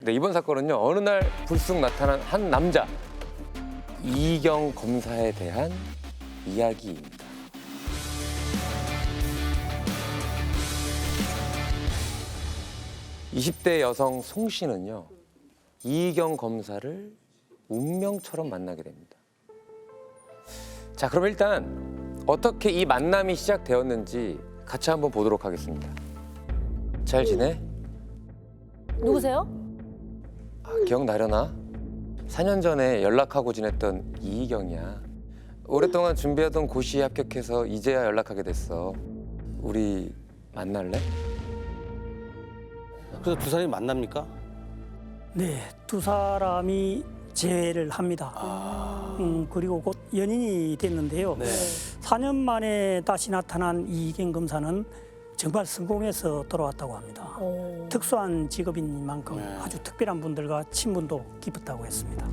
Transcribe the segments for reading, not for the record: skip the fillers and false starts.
네, 이번 사건은요. 어느 날 불쑥 나타난 한 남자. 이경 검사에 대한 이야기입니다. (20대) 여성 송 씨는요. 이경 검사를 운명처럼 만나게 됩니다. 자, 그럼 일단 어떻게 이 만남이 시작되었는지 같이 한번 보도록 하겠습니다. 잘 지내? 누구세요? 기억나려나? 4년 전에 연락하고 지냈던 이희경이야. 오랫동안 준비하던 고시에 합격해서 이제야 연락하게 됐어. 우리 만날래? 그래서 두 사람이 만납니까? 네, 두 사람이 재회를 합니다. 그리고 곧 연인이 됐는데요. 네. 4년 만에 다시 나타난 이경 검사는 정말 성공해서 돌아왔다고 합니다. 특수한 직업인 만큼 네. 아주 특별한 분들과 친분도 깊었다고 했습니다.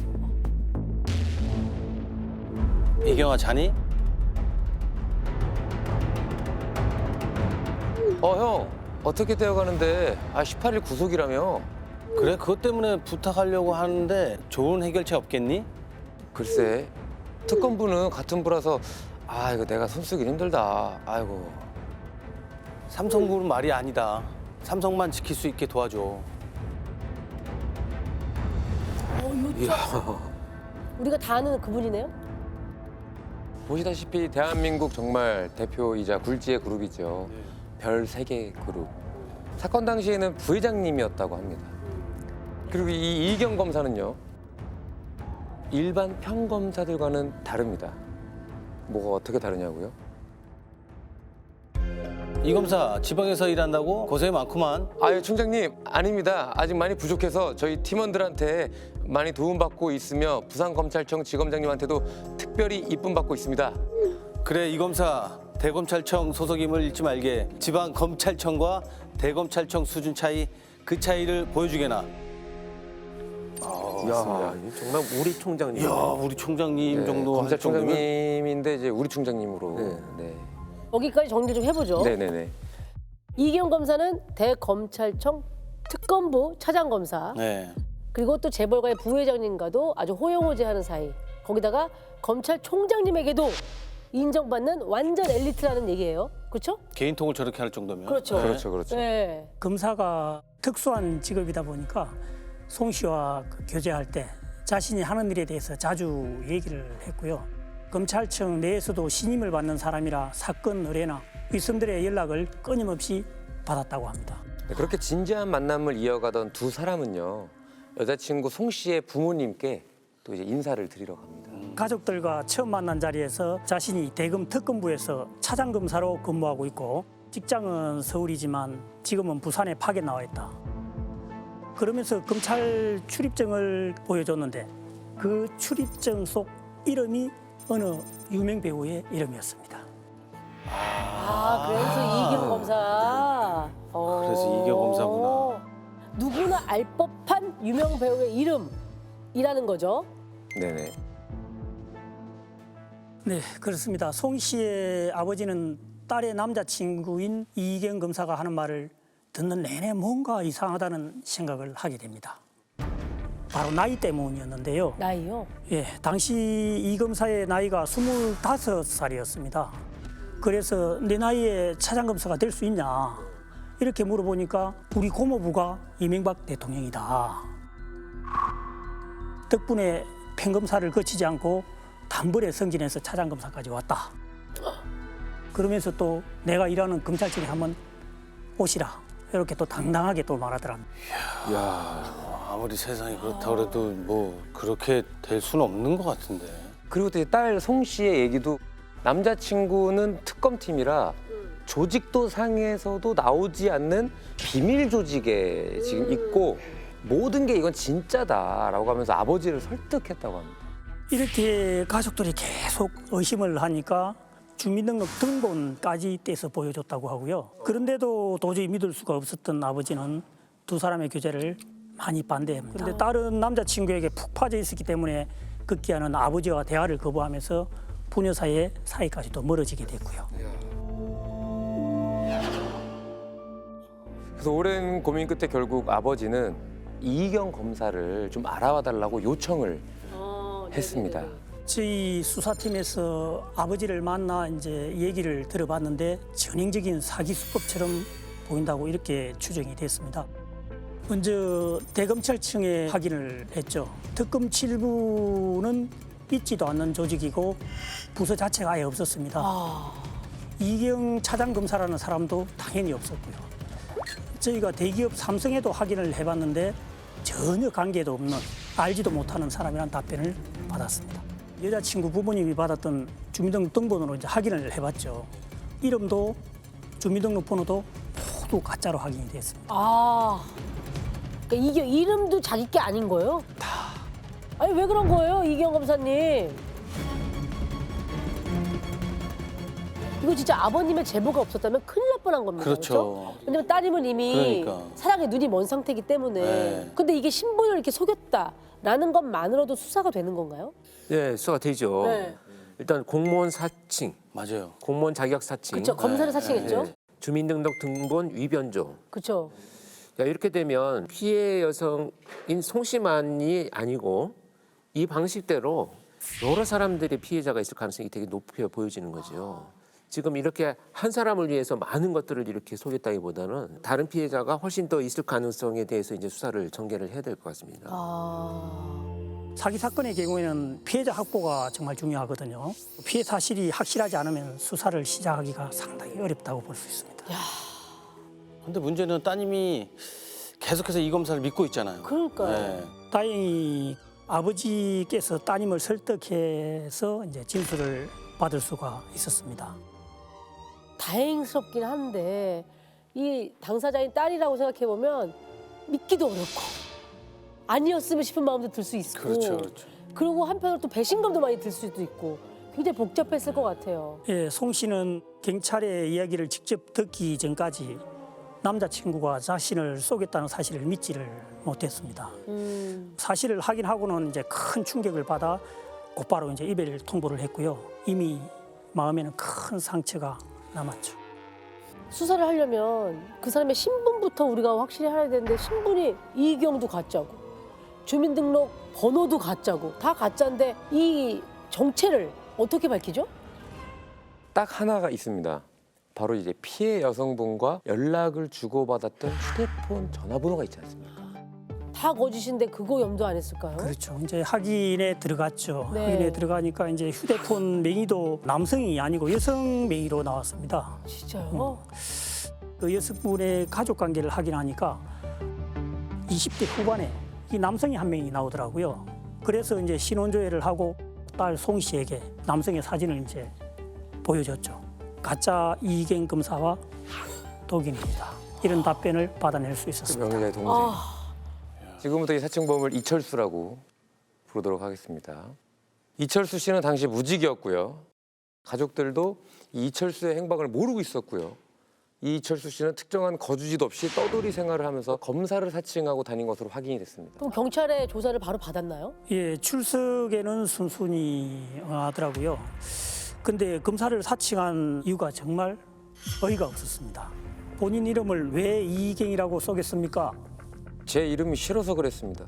이경아 자니? 형. 어떻게 되어가는데? 18일 구속이라며? 그래? 그것 때문에 부탁하려고 하는데 좋은 해결책 없겠니? 글쎄, 특검부는 같은 부라서 이거 내가 손쓰기 힘들다. 아이고. 삼성부는 말이 아니다. 삼성만 지킬 수 있게 도와줘. 우리가 다 아는 그분이네요? 보시다시피 대한민국 정말 대표이자 굴지의 그룹이죠. 별 3개 그룹. 사건 당시에는 부회장님이었다고 합니다. 그리고 이 이경 검사는요. 일반 평검사들과는 다릅니다. 뭐가 어떻게 다르냐고요? 이 검사 지방에서 일한다고 고생이 많구만. 총장님, 아닙니다. 아직 많이 부족해서 저희 팀원들한테 많이 도움받고 있으며 부산검찰청 지검장님한테도 특별히 이쁨받고 있습니다. 그래 이 검사 대검찰청 소속임을 잊지 말게. 지방검찰청과 대검찰청 수준 차이, 그 차이를 보여주게나. 맞습니다. 정말 우리 총장님. 이야 우리 총장님 정도 할 정도면. 검찰총장님인데 이제 우리 총장님으로. 네. 여기까지 정리 좀 해보죠. 네네네. 이경 검사는 대검찰청 특검부 차장검사, 네. 그리고 또 재벌가의 부회장님과도 아주 호영호재하는 사이. 거기다가 검찰총장님에게도 인정받는 완전 엘리트라는 얘기예요. 그렇죠? 개인통을 저렇게 할 정도면. 그렇죠. 그렇죠. 네. 검사가 특수한 직업이다 보니까 송 씨와 교제할 때 자신이 하는 일에 대해서 자주 얘기를 했고요. 검찰청 내에서도 신임을 받는 사람이라 사건 의뢰나 위선들의 연락을 끊임없이 받았다고 합니다. 네, 그렇게 진지한 만남을 이어가던 두 사람은요. 여자친구 송 씨의 부모님께 또 이제 인사를 드리러 갑니다. 가족들과 처음 만난 자리에서 자신이 대검 특검부에서 차장검사로 근무하고 있고 직장은 서울이지만 지금은 부산에 파견 나와 있다. 그러면서 검찰 출입증을 보여줬는데 그 출입증 속 이름이 어느 유명 배우의 이름이었습니다. 그래서 이경 검사. 그래서 이경 검사구나. 누구나 알 법한 유명 배우의 이름이라는 거죠. 네네. 네, 그렇습니다. 송 씨의 아버지는 딸의 남자친구인 이경 검사가 하는 말을 듣는 내내 뭔가 이상하다는 생각을 하게 됩니다. 바로 나이 때문이었는데요. 나이요? 예, 당시 이 검사의 나이가 25살이었습니다. 그래서 내 나이에 차장검사가 될 수 있냐 이렇게 물어보니까 우리 고모부가 이명박 대통령이다. 덕분에 평검사를 거치지 않고 단번에 승진해서 차장검사까지 왔다. 그러면서 또 내가 일하는 검찰청에 한번 오시라 이렇게 또 당당하게 또 말하더랍니다. 아무리 세상이 그렇다 그래도 뭐 그렇게 될 수는 없는 것 같은데. 그리고 또 딸 송 씨의 얘기도 남자친구는 특검팀이라 조직도 상에서도 나오지 않는 비밀 조직에 지금 있고 모든 게 이건 진짜다라고 하면서 아버지를 설득했다고 합니다. 이렇게 가족들이 계속 의심을 하니까 주민등록 등본까지 떼서 보여줬다고 하고요. 그런데도 도저히 믿을 수가 없었던 아버지는 두 사람의 교제를 많이 반대합니다. 그런데 딸은 남자친구에게 푹 빠져 있었기 때문에 급기야는 아버지와 대화를 거부하면서 부녀 사이의 사이까지도 멀어지게 됐고요. 그래서 오랜 고민 끝에 결국 아버지는 이경 검사를 좀 알아와 달라고 요청을 했습니다. 저희 수사팀에서 아버지를 만나 이제 얘기를 들어봤는데 전형적인 사기 수법처럼 보인다고 이렇게 추정이 됐습니다. 먼저 대검찰청에 확인을 했죠. 특검 7부는 있지도 않는 조직이고 부서 자체가 아예 없었습니다. 이경 차장검사라는 사람도 당연히 없었고요. 저희가 대기업 삼성에도 확인을 해봤는데 전혀 관계도 없는 알지도 못하는 사람이라는 답변을 받았습니다. 여자친구 부모님이 받았던 주민등록 등본으로 이제 확인을 해봤죠. 이름도 주민등록 번호도 모두 가짜로 확인이 됐습니다. 그러니까 이게 이름도 자기 게 아닌 거예요? 아니 왜 그런 거예요, 이경 검사님? 이거 진짜 아버님의 제보가 없었다면 큰일 날 뻔한 겁니다. 그렇죠. 왜냐면 따님은 이미 그러니까. 사랑에 눈이 먼 상태이기 때문에. 네. 근데 이게 신분을 이렇게 속였다라는 것만으로도 수사가 되는 건가요? 네, 수사가 되죠. 네. 일단 공무원 사칭, 맞아요. 공무원 자격 사칭, 그렇죠. 검사를 사칭했죠. 네, 주민등록 등본 위변조. 그렇죠. 야, 이렇게 되면 피해 여성인 송씨만이 아니고 이 방식대로 여러 사람들의 피해자가 있을 가능성이 되게 높게 보여지는 거죠. 지금 이렇게 한 사람을 위해서 많은 것들을 이렇게 속였다기보다는 다른 피해자가 훨씬 더 있을 가능성에 대해서 이제 수사를 전개를 해야 될 것 같습니다. 사기 사건의 경우에는 피해자 확보가 정말 중요하거든요. 피해 사실이 확실하지 않으면 수사를 시작하기가 상당히 어렵다고 볼 수 있습니다. 근데 문제는 따님이 계속해서 이 검사를 믿고 있잖아요. 그러니까요. 네. 다행히 아버지께서 따님을 설득해서 이제 진술을 받을 수가 있었습니다. 다행스럽긴 한데 이 당사자인 딸이라고 생각해 보면 믿기도 어렵고 아니었으면 싶은 마음도 들 수 있고. 그렇죠, 그렇죠. 그리고 한편으로 또 배신감도 많이 들 수도 있고 굉장히 복잡했을 것 같아요. 예, 송 씨는 경찰의 이야기를 직접 듣기 전까지 남자친구가 자신을 쏘겠다는 사실을 믿지를 못했습니다. 사실을 확인하고는 이제 큰 충격을 받아 곧바로 이제 이별 통보를 했고요. 이미 마음에는 큰 상처가 남았죠. 수사를 하려면 그 사람의 신분부터 우리가 확실히 알아야 되는데 신분이 이경도 가짜고 주민등록 번호도 가짜고 다 가짜인데 이 정체를 어떻게 밝히죠? 딱 하나가 있습니다. 바로 이제 피해 여성분과 연락을 주고받았던 휴대폰 전화번호가 있지 않습니까? 다 거짓인데 그거 염두 안 했을까요? 그렇죠. 이제 확인에 들어갔죠. 네. 확인에 들어가니까 이제 휴대폰 명의도 남성이 아니고 여성 명의로 나왔습니다. 진짜요? 그 여성분의 가족 관계를 확인하니까 20대 후반에 이 남성이 한 명이 나오더라고요. 그래서 이제 신원조회를 하고 딸 송 씨에게 남성의 사진을 이제 보여줬죠. 가짜 이경 검사와 독인입니다. 이런 답변을 받아낼 수 있었습니다. 명의자의 동생. 지금부터 이 사칭범을 이철수라고 부르도록 하겠습니다. 이철수 씨는 당시 무직이었고요. 가족들도 이 이철수의 행방을 모르고 있었고요. 이 이철수 씨는 특정한 거주지도 없이 떠돌이 생활을 하면서 검사를 사칭하고 다닌 것으로 확인이 됐습니다. 그럼 경찰의 조사를 바로 받았나요? 예, 출석에는 순순히 하더라고요. 근데 검사를 사칭한 이유가 정말 어이가 없었습니다. 본인 이름을 왜 이경이라고 써겠습니까? 제 이름이 싫어서 그랬습니다.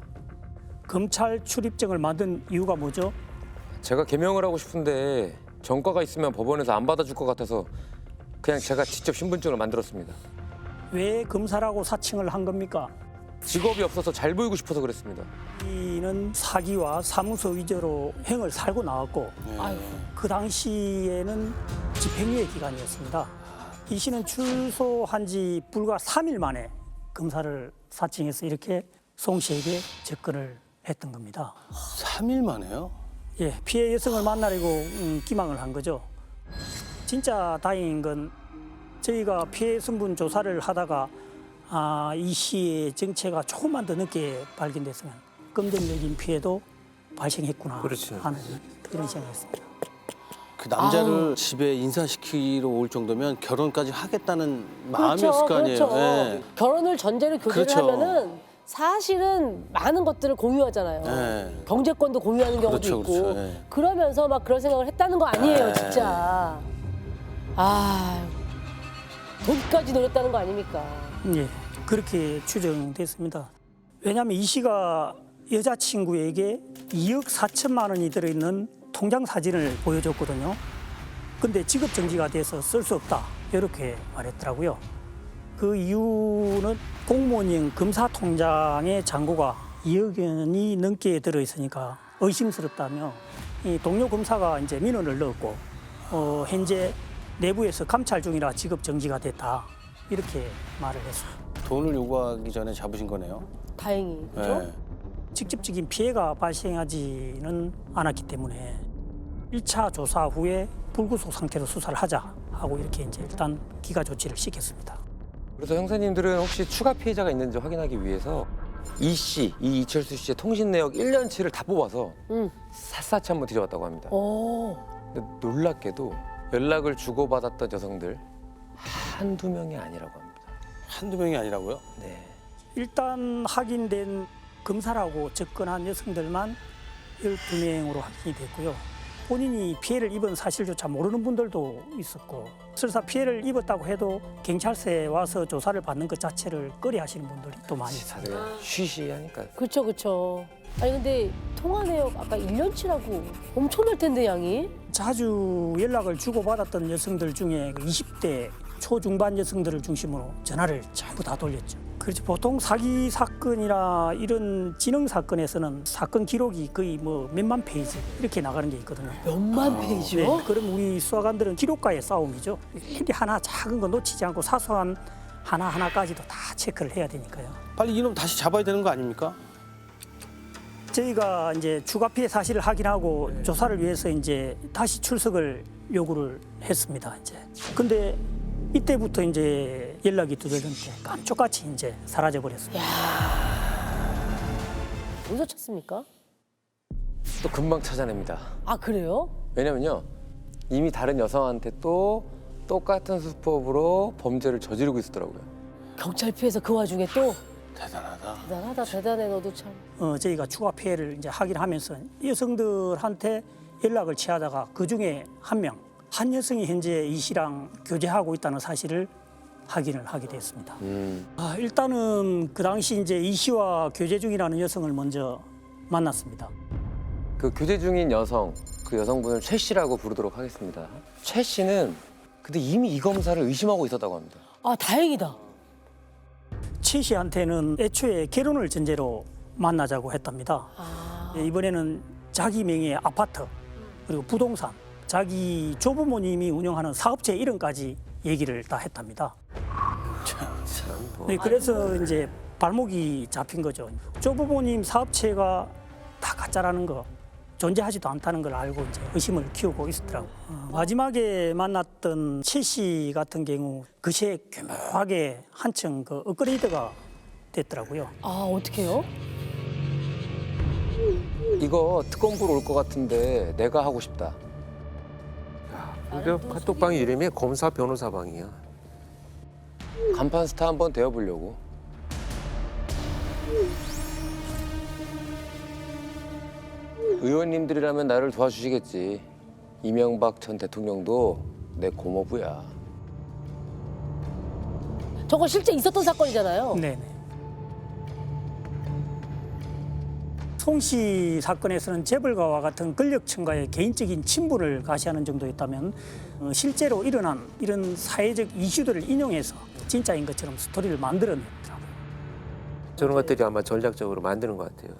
검찰 출입증을 만든 이유가 뭐죠? 제가 개명을 하고 싶은데 전과가 있으면 법원에서 안 받아줄 것 같아서 그냥 제가 직접 신분증을 만들었습니다. 왜 검사라고 사칭을 한 겁니까? 직업이 없어서 잘 보이고 싶어서 그랬습니다. 이는 사기와 사무소 위조로 행을 살고 나왔고 아유. 그 당시에는 집행유예 기간이었습니다. 이 씨는 출소한 지 불과 3일 만에 검사를 사칭해서 이렇게 송 씨에게 접근을 했던 겁니다. 3일 만에요? 예, 피해 여성을 만나려고 기망을 한 거죠. 진짜 다행인 건 저희가 피해 성분 조사를 하다가 이 씨의 정체가 조금만 더 늦게 발견됐으면 금전적인 피해도 발생했구나 그렇죠. 하는 이런 생각이었습니다. 그 남자를 집에 인사시키러 올 정도면 결혼까지 하겠다는 마음이었을 거 아니에요. 그렇죠. 네. 결혼을 전제로 교제를 그렇죠. 하면은 사실은 많은 것들을 공유하잖아요. 네. 경제권도 공유하는 경우도 그렇죠, 있고 그렇죠. 네. 그러면서 막 그런 생각을 했다는 거 아니에요, 네. 진짜. 돈까지 노렸다는 거 아닙니까? 예, 그렇게 추정됐습니다. 왜냐하면 이 씨가 여자친구에게 2억 4천만 원이 들어있는 통장 사진을 보여줬거든요. 근데 직업 정지가 돼서 쓸 수 없다 이렇게 말했더라고요. 그 이유는 공무원인 검사 통장에 잔고가 2억 원이 넘게 들어있으니까 의심스럽다며 이 동료 검사가 이제 민원을 넣었고 현재 내부에서 감찰 중이라 직업 정지가 됐다 이렇게 말을 했어요. 돈을 요구하기 전에 잡으신 거네요. 다행히. 그렇죠? 네. 직접적인 피해가 발생하지는 않았기 때문에 1차 조사 후에 불구속 상태로 수사를 하자 하고 이렇게 이제 일단 기가 조치를 시켰습니다. 그래서 형사님들은 혹시 추가 피해자가 있는지 확인하기 위해서 이 씨, 이 이철수 씨의 통신 내역 1년치를 다 뽑아서 샅샅이 한번 뒤져봤다고 합니다. 오. 근데 놀랍게도 연락을 주고받았던 여성들 한두 명이 아니라고 합니다. 한두 명이 아니라고요? 네. 일단 확인된 검사라고 접근한 여성들만 12명으로 확인이 됐고요. 본인이 피해를 입은 사실조차 모르는 분들도 있었고 설사 피해를 입었다고 해도 경찰서에 와서 조사를 받는 것 자체를 꺼려하시는 분들이 또 많이 있어요. 다들 쉬쉬하니까. 그렇죠, 그렇죠. 아니 근데 통화 내역 아까 1년치라고 엄청날 텐데 양이. 자주 연락을 주고받았던 여성들 중에 20대 초중반 여성들을 중심으로 전화를 전부 다 돌렸죠. 그렇지 보통 사기 사건이나 이런 진흥 사건에서는 사건 기록이 거의 뭐 몇만 페이지 이렇게 나가는 게 있거든요. 몇만 페이지요? 네, 그럼 우리 수사관들은 기록과의 싸움이죠. 일이 하나 작은 거 놓치지 않고 사소한 하나하나까지도 다 체크를 해야 되니까요. 빨리 이놈 다시 잡아야 되는 거 아닙니까? 저희가 이제 추가 피해 사실을 확인하고 조사를 위해서 이제 다시 출석을 요구를 했습니다. 이제 근데 이때부터 이제 연락이 두절된데 깜짝같이 이제 사라져 버렸습니다. 어디서 찾습니까? 또 금방 찾아냅니다. 아 그래요? 왜냐면요. 이미 다른 여성한테 또 똑같은 수법으로 범죄를 저지르고 있었더라고요. 경찰 피해서 그 와중에 또 대단하다. 대단하다 대단해 너도 참. 저희가 추가 피해를 이제 확인하면서 여성들한테 연락을 취하다가 그 중에 한 여성이 현재 이 씨랑 교제하고 있다는 사실을 확인을 하게 됐습니다. 일단은 그 당시 이제 이 씨와 교제 중이라는 여성을 먼저 만났습니다. 그 교제 중인 여성, 그 여성분을 최 씨라고 부르도록 하겠습니다. 최 씨는 근데 이미 이 검사를 의심하고 있었다고 합니다. 아 다행이다. 최 씨한테는 애초에 결혼을 전제로 만나자고 했답니다. 이번에는 자기 명의의 아파트 그리고 부동산, 자기 조부모님이 운영하는 사업체 이름까지 얘기를 다 했답니다. 네, 그래서 이제 발목이 잡힌 거죠. 조부모님 사업체가 다 가짜라는 거, 존재하지도 않다는 걸 알고 이제 의심을 키우고 있었더라고요. 마지막에 만났던 최 씨 같은 경우 그새 교묘하게 한층 그 업그레이드가 됐더라고요. 아 어떡해요? 이거 특검부로 올 것 같은데 내가 하고 싶다. 이거 카톡방 이름이 검사 변호사방이야. 간판 스타 한번 되어보려고. 의원님들이라면 나를 도와주시겠지. 이명박 전 대통령도 내 고모부야. 저거 실제 있었던 사건이잖아요. 네네. 송 씨 사건에서는 재벌가와 같은 권력층과의 개인적인 친분을 가시하는 정도였다면 실제로 일어난 이런 사회적 이슈들을 인용해서 진짜인 것처럼 스토리를 만들어냈더라고요. 저런 것들이 아마 전략적으로 만드는 것 같아요.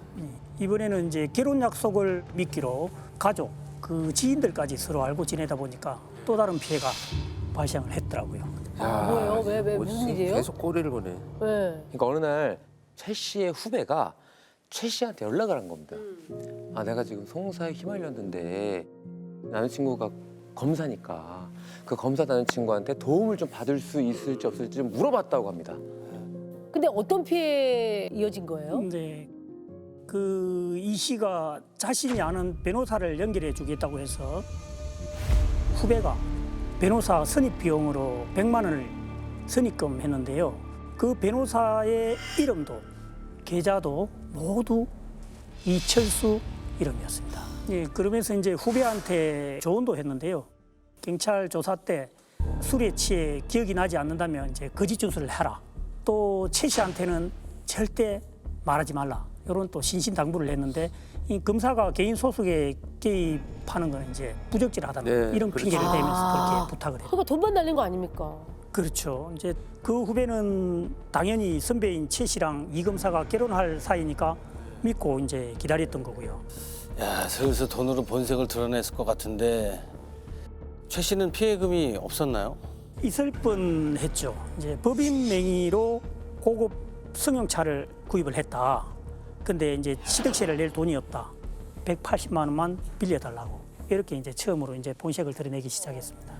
이번에는 이제 결혼 약속을 미끼로 가족, 그 지인들까지 서로 알고 지내다 보니까 또 다른 피해가 발생을 했더라고요. 뭐예요? 왜 뭐지? 무슨 일이에요? 계속 꼬리를 보네. 네. 그러니까 어느 날 최 씨의 후배가 최 씨한테 연락을 한 겁니다. 아 내가 지금 송사에 휘말렸는데 남자친구가 검사니까 그 검사 남자친구한테 도움을 좀 받을 수 있을지 없을지 좀 물어봤다고 합니다. 근데 어떤 피해 이어진 거예요? 근데 그 이 씨가 자신이 아는 변호사를 연결해 주겠다고 해서 후배가 변호사 선입 비용으로 100만 원을 선입금 했는데요. 그 변호사의 이름도 계좌도 모두 이철수 이름이었습니다. 예, 그러면서 이제 후배한테 조언도 했는데요. 경찰 조사 때 술에 취해 기억이 나지 않는다면 이제 거짓 진술을 해라. 또 최 씨한테는 절대 말하지 말라. 이런 또 신신당부를 했는데 이 검사가 개인 소속에 개입하는 건 이제 부적절하다. 네, 이런 그렇죠. 핑계를 대면서 아. 그렇게 부탁을 해요. 그러니까 돈만 날린 거 아닙니까? 그렇죠. 이제 그 후배는 당연히 선배인 최 씨랑 이 검사가 결혼할 사이니까 믿고 이제 기다렸던 거고요. 야, 슬슬 돈으로 본색을 드러냈을 것 같은데 최 씨는 피해금이 없었나요? 있을 뻔했죠. 이제 법인 명의로 고급 승용차를 구입을 했다. 근데 이제 취득세를 낼 돈이 없다. 180만 원만 빌려달라고. 이렇게 이제 처음으로 이제 본색을 드러내기 시작했습니다.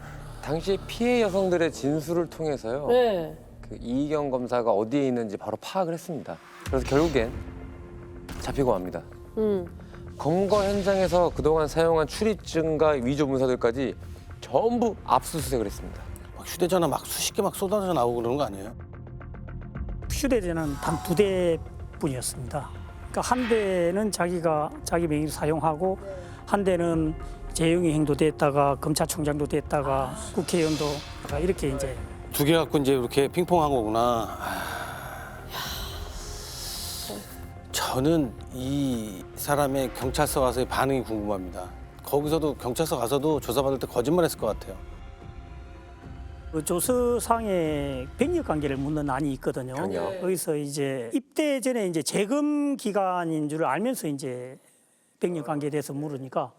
당시 피해 여성들의 진술을 통해서요. 네. 그 이희경 검사가 어디에 있는지 바로 파악을 했습니다. 그래서 결국엔 잡히고 맙니다. 검거 현장에서 그동안 사용한 출입증과 위조 문서들까지 전부 압수수색을 했습니다. 막 휴대전화 막 수십 개 막 쏟아져 나오고 그러는 거 아니에요? 휴대전화는 단 2대뿐이었습니다. 그러니까 한 대는 자기 명의로 사용하고 한 대는 재용이 행도 됐다가 검찰총장도 됐다가 국회의원도 이렇게 이제 두 개 갖고 이제 이렇게 핑퐁한 거구나. 저는 이 사람의 경찰서 가서의 반응이 궁금합니다. 거기서도 경찰서 가서도 조사받을 때 거짓말했을 것 같아요. 그 조서상에 백력 관계를 묻는 안이 있거든요. 백력. 거기서 이제 입대 전에 이제 재검 기간인 줄 알면서 이제 백력 관계에 대해서 물으니까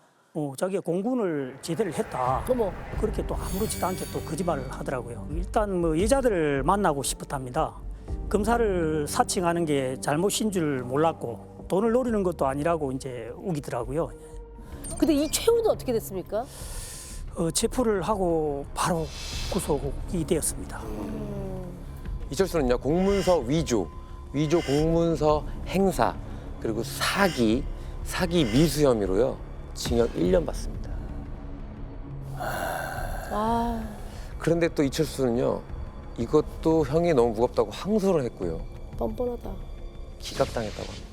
자기가 공군을 제대를 했다. 어머. 그렇게 또 아무렇지도 않게 또 거짓말을 하더라고요. 일단 뭐 여자들을 만나고 싶었답니다. 검사를 사칭하는 게 잘못인 줄 몰랐고 돈을 노리는 것도 아니라고 이제 우기더라고요. 근데 이 최후는 어떻게 됐습니까? 체포를 하고 바로 구속이 되었습니다. 이철수는요 공문서 위조 공문서 행사 그리고 사기 미수 혐의로요 징역 1년 받습니다. 아, 그런데 또 이철수는요 이것도 형이 너무 무겁다고 항소를 했고요 뻔뻔하다. 기각당했다고 합니다.